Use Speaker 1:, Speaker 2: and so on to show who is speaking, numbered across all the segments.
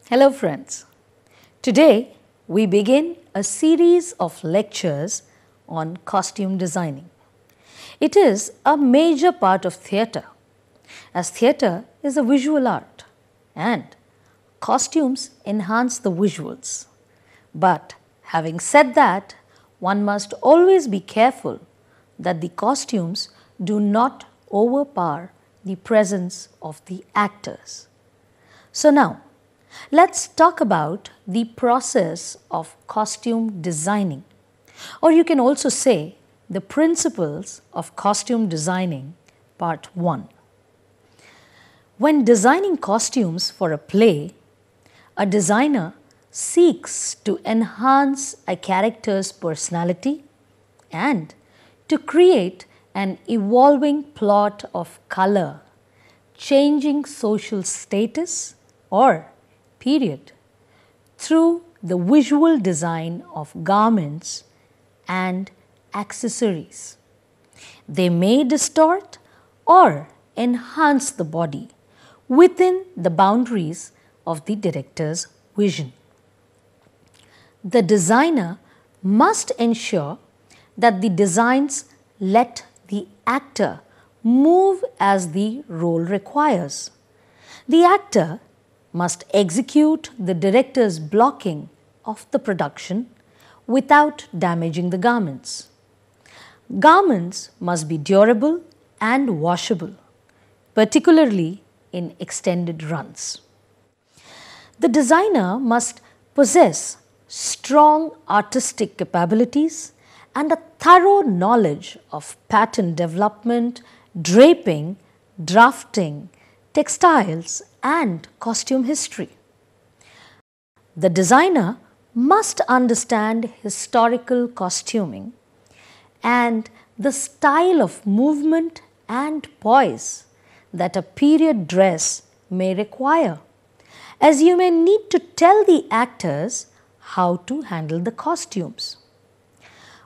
Speaker 1: Hello friends, today we begin a series of lectures on costume designing. It is a major part of theatre, as theatre is a visual art and costumes enhance the visuals. But having said that, one must always be careful that the costumes do not overpower the presence of the actors. So now, let's talk about the process of costume designing, or you can also say the principles of costume designing, part 1. When designing costumes for a play, a designer seeks to enhance a character's personality and to create an evolving plot of color, changing social status or period through the visual design of garments and accessories. They may distort or enhance the body within the boundaries of the director's vision. The designer must ensure that the designs let the actor move as the role requires. The actor must execute the director's blocking of the production without damaging the garments. Garments must be durable and washable, particularly in extended runs. The designer must possess strong artistic capabilities and a thorough knowledge of pattern development, draping, drafting, textiles and costume history. The designer must understand historical costuming and the style of movement and poise that a period dress may require, as you may need to tell the actors how to handle the costumes.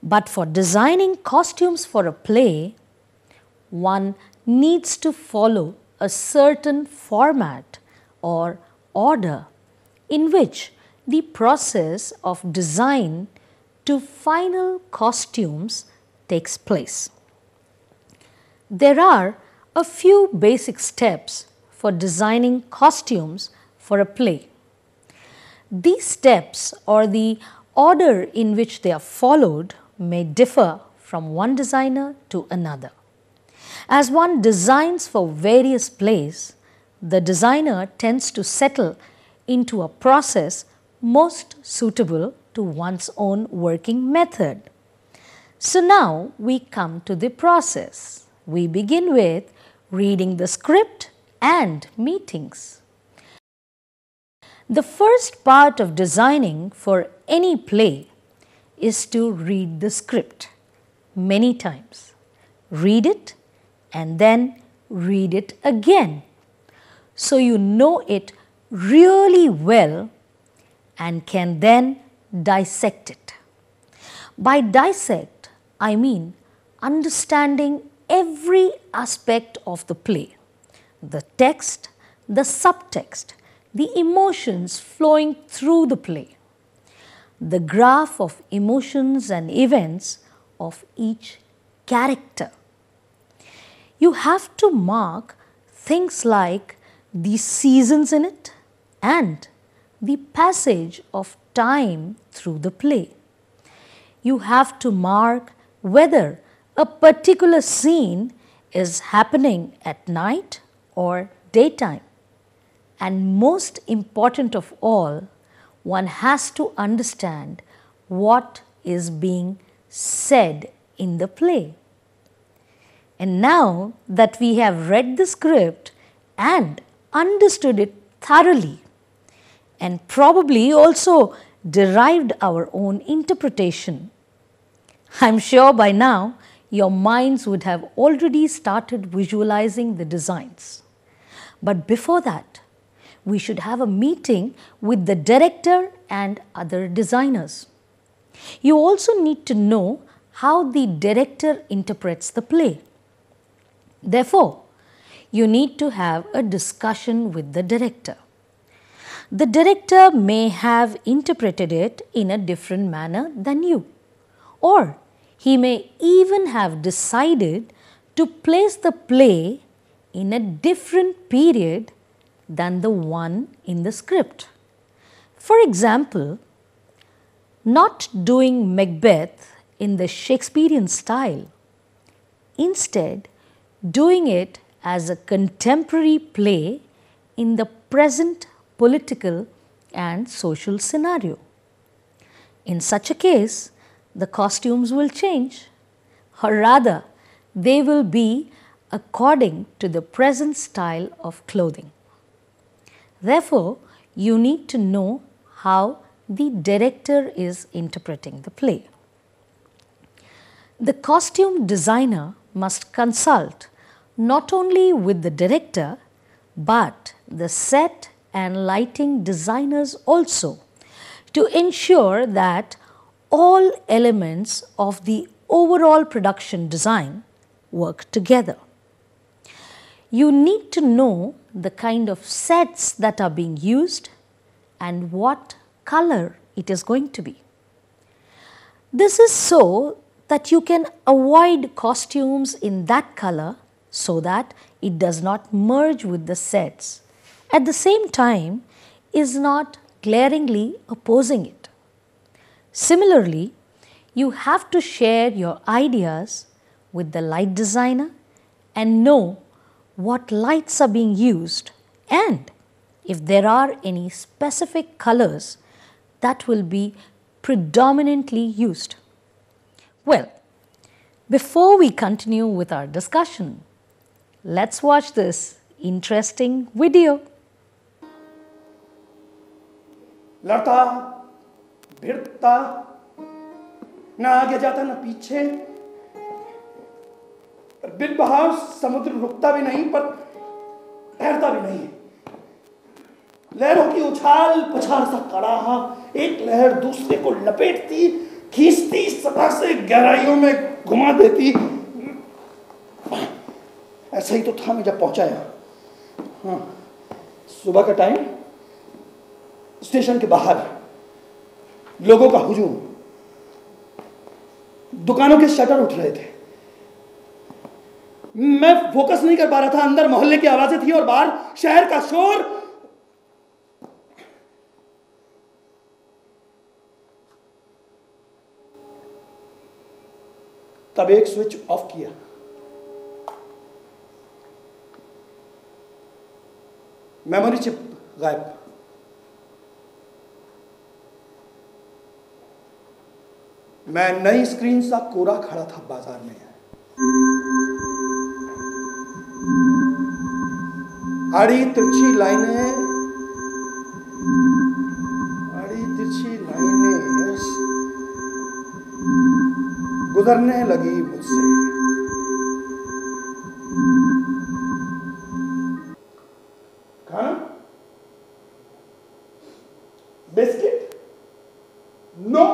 Speaker 1: But for designing costumes for a play, one needs to follow a certain format or order in which the process of design to final costumes takes place. There are a few basic steps for designing costumes for a play. These steps or the order in which they are followed may differ from one designer to another. As one designs for various plays, the designer tends to settle into a process most suitable to one's own working method. So now we come to the process. We begin with reading the script and meetings. The first part of designing for any play is to read the script many times. Read it and then read it again, so you know it really well and can then dissect it. By dissect, I mean understanding every aspect of the play, the text, the subtext, the emotions flowing through the play, the graph of emotions and events of each character. You have to mark things like the seasons in it and the passage of time through the play. You have to mark whether a particular scene is happening at night or daytime. And most important of all, one has to understand what is being said in the play. And now that we have read the script and understood it thoroughly, and probably also derived our own interpretation, I am sure by now your minds would have already started visualizing the designs. But before that, we should have a meeting with the director and other designers. You also need to know how the director interprets the play. Therefore, you need to have a discussion with the director. The director may have interpreted it in a different manner than you, or he may even have decided to place the play in a different period than the one in the script. For example, not doing Macbeth in the Shakespearean style, instead doing it as a contemporary play in the present political and social scenario. In such a case, the costumes will change, or rather, they will be according to the present style of clothing. Therefore, you need to know how the director is interpreting the play. The costume designer must consult not only with the director, but the set and lighting designers also, to ensure that all elements of the overall production design work together. You need to know the kind of sets that are being used and what color it is going to be. This is so that you can avoid costumes in that color so that it does not merge with the sets, at the same time is not glaringly opposing it. Similarly, you have to share your ideas with the light designer and know what lights are being used, and if there are any specific colors that will be predominantly used. Well, before we continue with our discussion, let's watch this interesting video.
Speaker 2: लड़ता भिड़ता ना आगे जाता ना पीछे, बिन बहाव समुद्र रुकता भी नहीं पर ठहरता भी नहीं। लहरों की उछाल पछाड़ सा कड़ाहा, एक लहर दूसरे को लपेटती, खींचती, सतह से गहराइयों में घुमा देती। ऐसा ही तो था मैं जब पहुंचा यहाँ। हाँ, सुबह का टाइम, स्टेशन के बाहर लोगों का हुजूम, दुकानों के शटर उठ रहे थे। मैं फोकस नहीं कर पा रहा था। अंदर मोहल्ले की आवाजें थी और बाहर शहर का शोर। तब एक स्विच ऑफ किया। मेमोरी चिप गायब। मैं नई स्क्रीन सा कोरा खड़ा था बाजार में। आड़ी तिरछी लाइनें, गुजरने लगी मुझसे। खाना? बिस्किट? नो।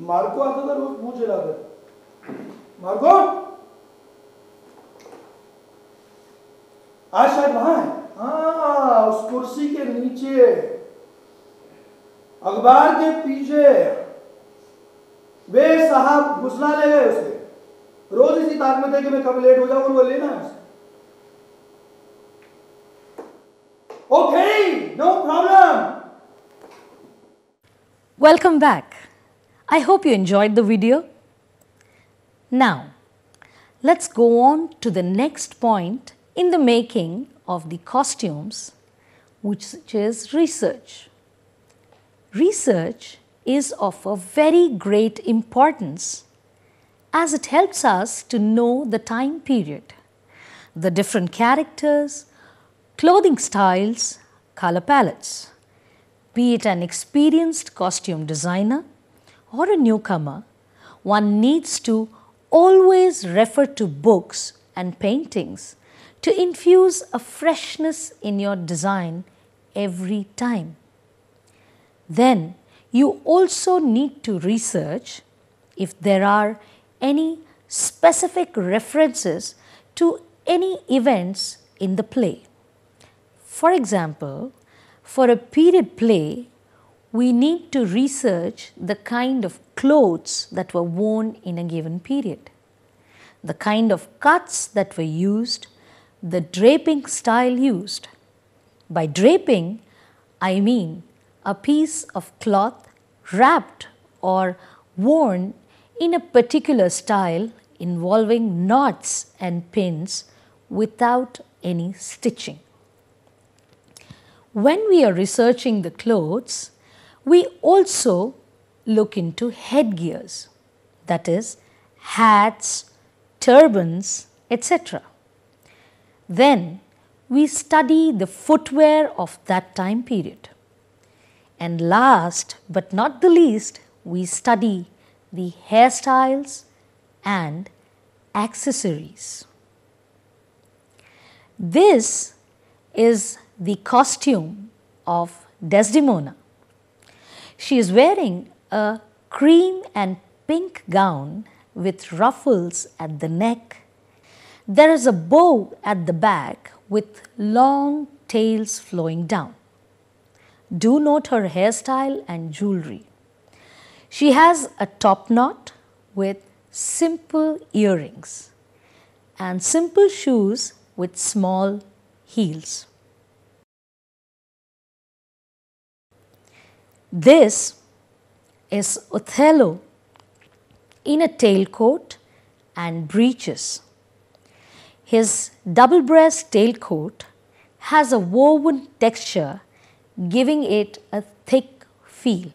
Speaker 2: मार्को आता था रोज मुंह चलाकर। मार्को, आज शायद वहां है। हाँ, उस कुर्सी के नीचे, अखबार के पीछे। वे साहब घुसला ले गए उसे। रोज इसी ताक में थे कि मैं कब लेट हो जाऊं और वो लेना है उसे। Okay, no problem.
Speaker 1: Welcome back. I hope you enjoyed the video. Now, let's go on to the next point in the making of the costumes, which is research. Research is of a very great importance as it helps us to know the time period, the different characters, clothing styles, color palettes. Be it an experienced costume designer or a newcomer, one needs to always refer to books and paintings to infuse a freshness in your design every time. Then you also need to research if there are any specific references to any events in the play. For example, for a period play, we need to research the kind of clothes that were worn in a given period, the kind of cuts that were used, the draping style used. By draping, I mean a piece of cloth wrapped or worn in a particular style involving knots and pins without any stitching. When we are researching the clothes, we also look into headgears, that is, hats, turbans, etc. Then we study the footwear of that time period. And last but not the least, we study the hairstyles and accessories. This is the costume of Desdemona. She is wearing a cream and pink gown with ruffles at the neck. There is a bow at the back with long tails flowing down. Do note her hairstyle and jewelry. She has a top knot with simple earrings and simple shoes with small heels. This is Othello in a tailcoat and breeches. His double-breast tailcoat has a woven texture, giving it a thick feel.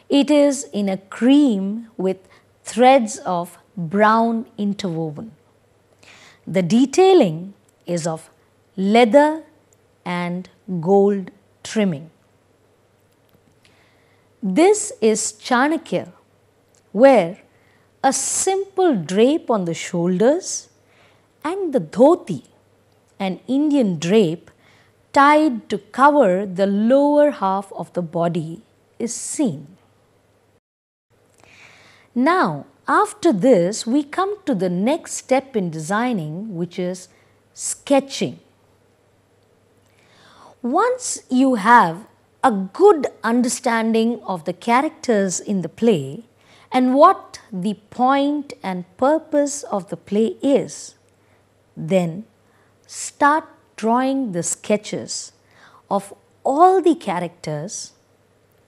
Speaker 1: It is in a cream with threads of brown interwoven. The detailing is of leather and gold trimming. This is Chanakya, where a simple drape on the shoulders and the dhoti, an Indian drape tied to cover the lower half of the body, is seen. Now, after this, we come to the next step in designing, which is sketching. Once you have a good understanding of the characters in the play and what the point and purpose of the play is, then start drawing the sketches of all the characters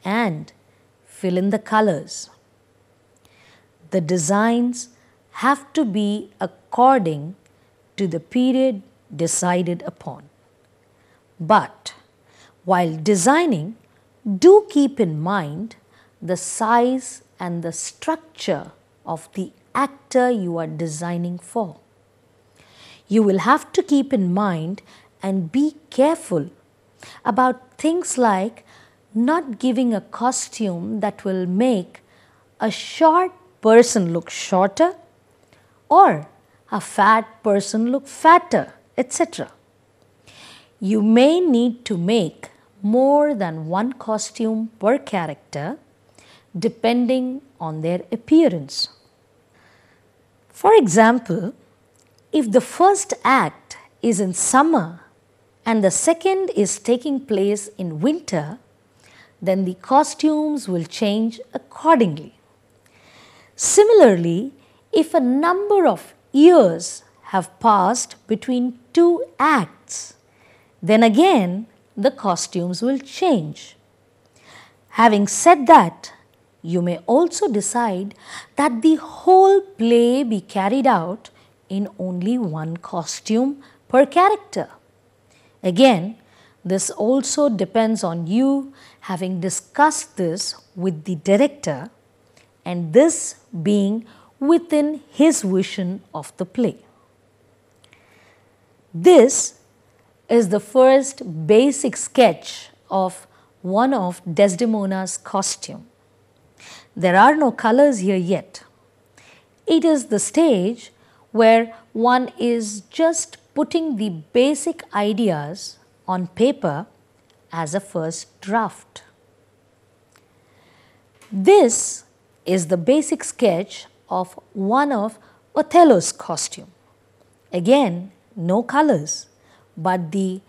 Speaker 1: and fill in the colors. The designs have to be according to the period decided upon. But while designing, do keep in mind the size and the structure of the actor you are designing for. You will have to keep in mind and be careful about things like not giving a costume that will make a short person look shorter or a fat person look fatter, etc. You may need to make more than one costume per character depending on their appearance. For example, if the first act is in summer and the second is taking place in winter, then the costumes will change accordingly. Similarly, if a number of years have passed between two acts, then again the costumes will change. Having said that, you may also decide that the whole play be carried out in only one costume per character. Again, this also depends on you having discussed this with the director and this being within his vision of the play. This is the first basic sketch of one of Desdemona's costume. There are no colors here yet. It is the stage where one is just putting the basic ideas on paper as a first draft. This is the basic sketch of one of Othello's costume. Again, no colors, but the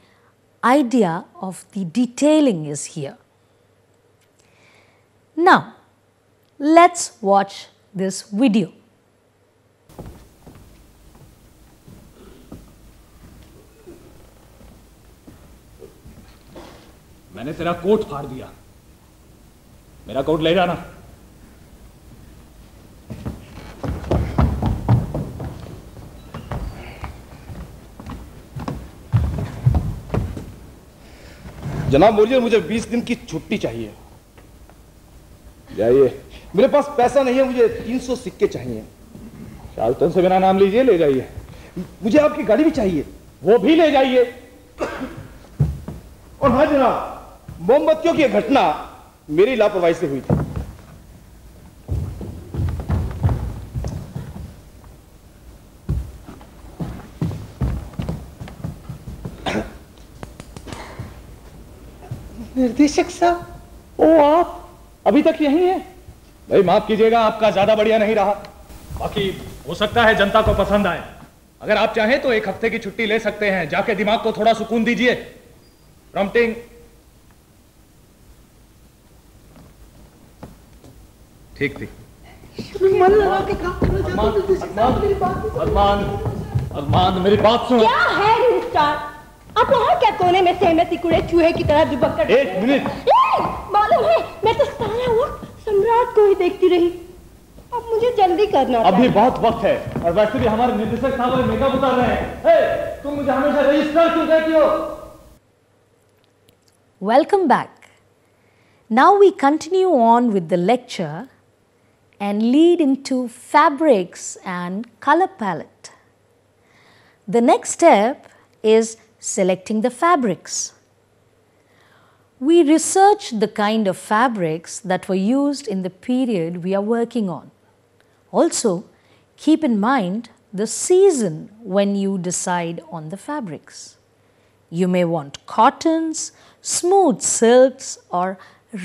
Speaker 1: idea of the detailing is here. Now, let's watch this video.
Speaker 3: मैंने तेरा coat फाड़ दिया, मेरा coat ले जाना।
Speaker 4: जनाब बोलिए, मुझे 20 दिन की छुट्टी चाहिए। जाइए, मेरे पास पैसा नहीं है, मुझे 300 सिक्के चाहिए।
Speaker 3: चार्ल्टन से मेरा नाम लीजिए, ले जाइए।
Speaker 4: मुझे आपकी गाड़ी भी चाहिए,
Speaker 3: वो भी ले जाइए।
Speaker 4: और हाँ जनाब, मोमबत्तियों की घटना मेरी लापरवाही से हुई थी।
Speaker 2: निर्देशक साहब,
Speaker 3: ओ आप अभी तक यहीं हैं? भाई माफ कीजिएगा, आपका ज्यादा बढ़िया नहीं रहा। बाकी हो सकता है जनता को पसंद आए। अगर आप चाहें तो 1 हफ्ते की छुट्टी ले सकते हैं। जाके दिमाग को थोड़ा सुकून दीजिए। प्रॉम्प्टिंग। ठीक थी।
Speaker 2: मन लगा के काम करना चाहता हूं, निर्देशक साहब, मेरी बात सुनो।
Speaker 3: अरमान, मेरी बात सुनो।
Speaker 5: क्या है मिस्टर? आप वहाँ क्या कोने में सहमे सिकुड़े चूहे की तरह दुबक कर?
Speaker 3: 1 मिनट।
Speaker 5: मालूम है, मैं तो सारा वक्त सम्राट को ही देखती रही। अब मुझे जल्दी करना
Speaker 3: अभी
Speaker 5: चाहिए।
Speaker 3: बहुत वक्त है, और वैसे भी हमारे निर्देशक साहब मेकअप उतार रहे हैं। तुम मुझे हमेशा रजिस्टर क्यों कहती हो?
Speaker 1: Welcome back. Now we continue on with the lecture and lead into fabrics and color palette. The next step is selecting the fabrics. We researched the kind of fabrics that were used in the period we are working on. Also, keep in mind the season when you decide on the fabrics. You may want cottons, smooth silks, or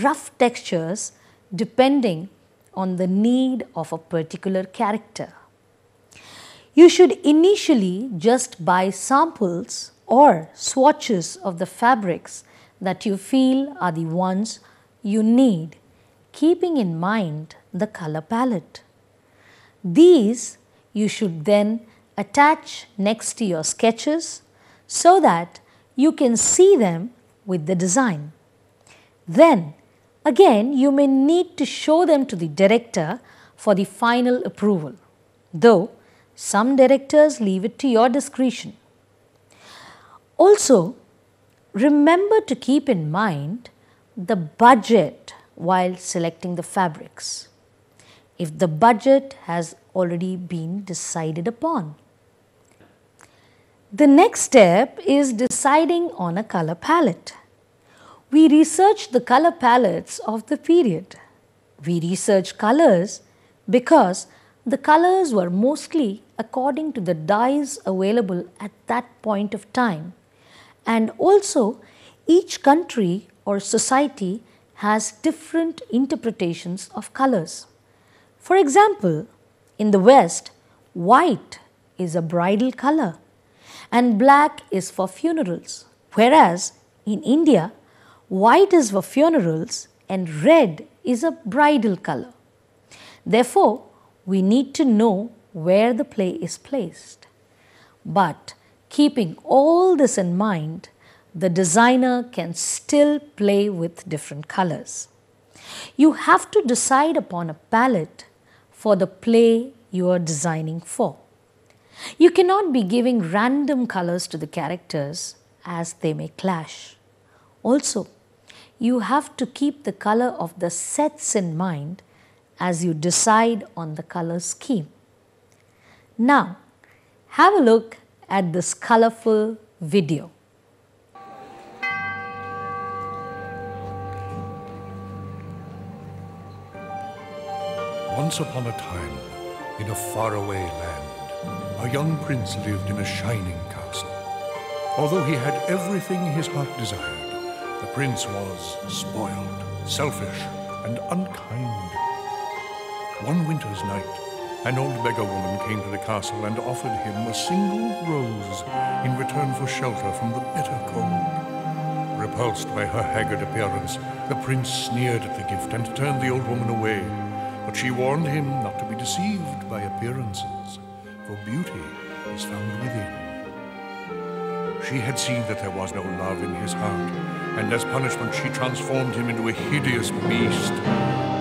Speaker 1: rough textures depending on the need of a particular character. You should initially just buy samples or swatches of the fabrics that you feel are the ones you need, keeping in mind the color palette. These you should then attach next to your sketches so that you can see them with the design. Then again you may need to show them to the director for the final approval, though some directors leave it to your discretion. Also, remember to keep in mind the budget while selecting the fabrics, if the budget has already been decided upon. The next step is deciding on a color palette. We researched the color palettes of the period. We researched colors because the colors were mostly according to the dyes available at that point of time, and also each country or society has different interpretations of colors. For example, in the West, white is a bridal color and black is for funerals, whereas in India, white is for funerals and red is a bridal color. Therefore, we need to know where the play is placed. But keeping all this in mind, the designer can still play with different colors. You have to decide upon a palette for the play you are designing for. You cannot be giving random colors to the characters as they may clash. Also, you have to keep the color of the sets in mind as you decide on the color scheme. Now, have a look at this colorful video.
Speaker 6: Once upon a time, in a faraway land, a young prince lived in a shining castle. Although he had everything his heart desired, the prince was spoiled, selfish, and unkind. One winter's night, An old beggar woman came to the castle and offered him a single rose in return for shelter from the bitter cold. Repulsed by her haggard appearance, the prince sneered at the gift and turned the old woman away. But she warned him not to be deceived by appearances, for beauty is found within. She had seen that there was no love in his heart, and as punishment she transformed him into a hideous beast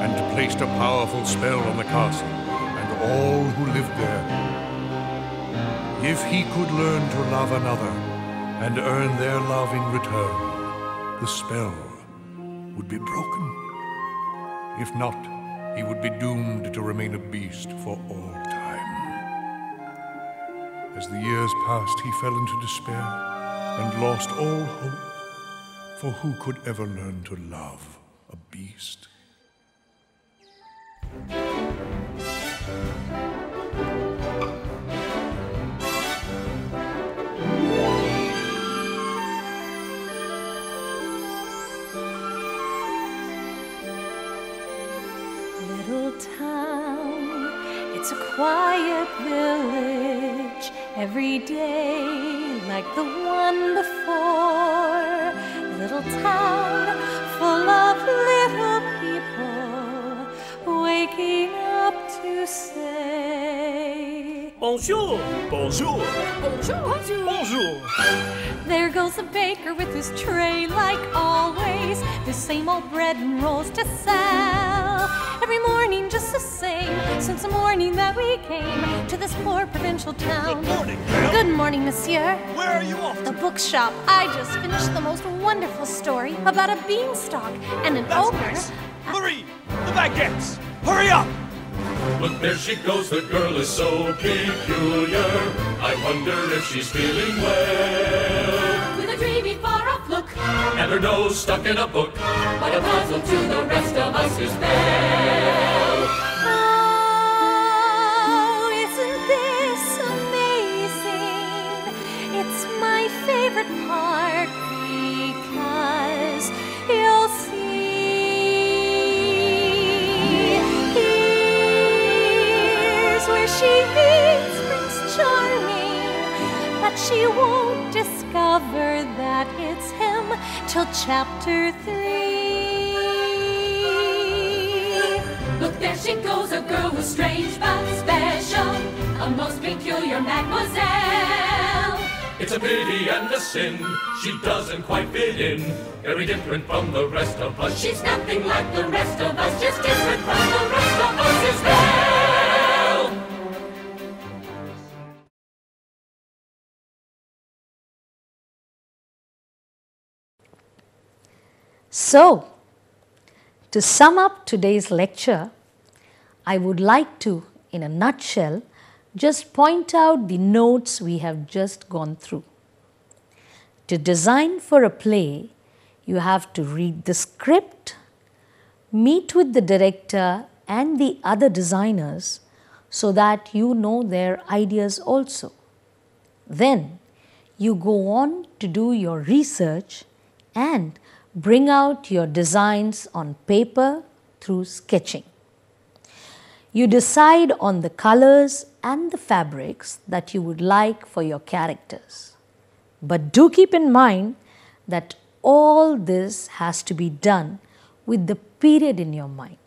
Speaker 6: and placed a powerful spell on the castle and all who lived there. If he could learn to love another and earn their love in return, the spell would be broken. If not, he would be doomed to remain a beast for all time. As the years passed, he fell into despair and lost all hope, for who could ever learn to love a beast?
Speaker 1: Little town, it's a quiet village, every day like the one before. Little town full of little people waking up to say
Speaker 7: Bonjour, bonjour,
Speaker 5: Bonjour, bonjour.
Speaker 7: bonjour.
Speaker 1: There goes the baker with his tray like always, the same old bread and rolls to sell. Every morning just the same, since the morning that we came to this poor provincial town.
Speaker 7: Good morning, ma'am.
Speaker 1: Good morning, monsieur.
Speaker 7: Where are you off
Speaker 1: The
Speaker 7: to?
Speaker 1: bookshop. I just finished the most wonderful story about a beanstalk and an
Speaker 7: That's
Speaker 1: ogre.
Speaker 7: nice. Marie, the baguettes. Hurry up.
Speaker 8: Look, there she goes, the girl is so peculiar. I wonder if she's feeling well.
Speaker 5: With a dreamy, far-off look,
Speaker 8: And her nose stuck in a book.
Speaker 5: but a puzzle to the rest of us is Belle.
Speaker 1: Oh, isn't this amazing? It's my favorite part because you'll see. Here's where she meets Prince Charming, but she won't discover that it's him till chapter 3.
Speaker 5: Look, there she goes, a girl who's strange but special, a most peculiar mademoiselle.
Speaker 8: It's a pity and a sin. She doesn't quite fit in. Very different from the rest of us.
Speaker 5: She's nothing like the rest of us, just different from the rest of us is Belle.
Speaker 1: So, to sum up today's lecture, I would like to, in a nutshell, just point out the notes we have just gone through. To design for a play, you have to read the script, meet with the director and the other designers so that you know their ideas also. Then you go on to do your research and bring out your designs on paper through sketching. You decide on the colors and the fabrics that you would like for your characters. But do keep in mind that all this has to be done with the period in your mind.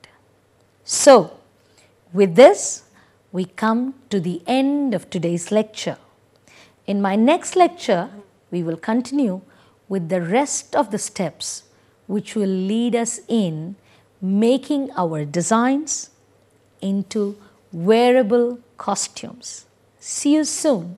Speaker 1: So, with this, we come to the end of today's lecture. In my next lecture, we will continue with the rest of the steps which will lead us in making our designs into wearable costumes. See you soon.